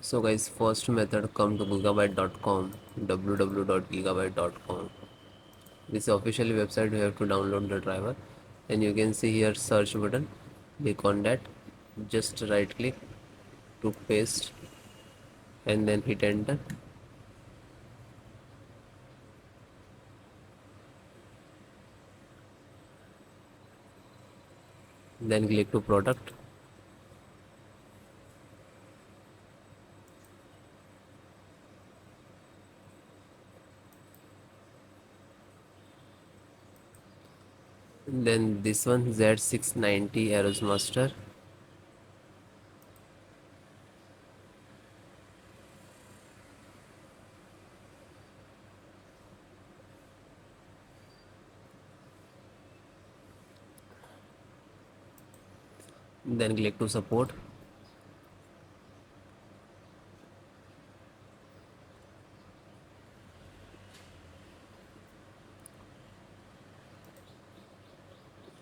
So guys, first method, come to gigabyte.com, www.gigabyte.com. This is officially website. You have to download the driver, and you can see here search button. Click on that, just right click to paste and then hit enter. Then click to product. Then this one, Z690 AORUS master. Then click to support.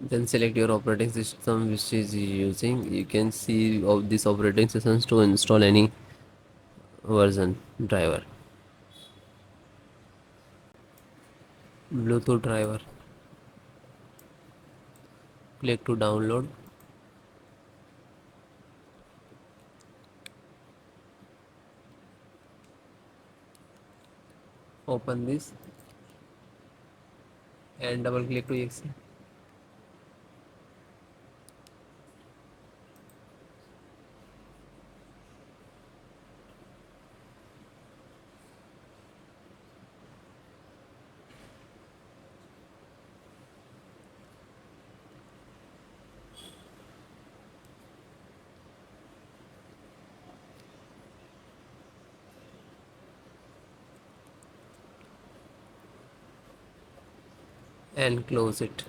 Then select your operating system which is using. You can see of this operating systems to install any version driver. Bluetooth driver. Click to download. Open this and double click to exe. And close it.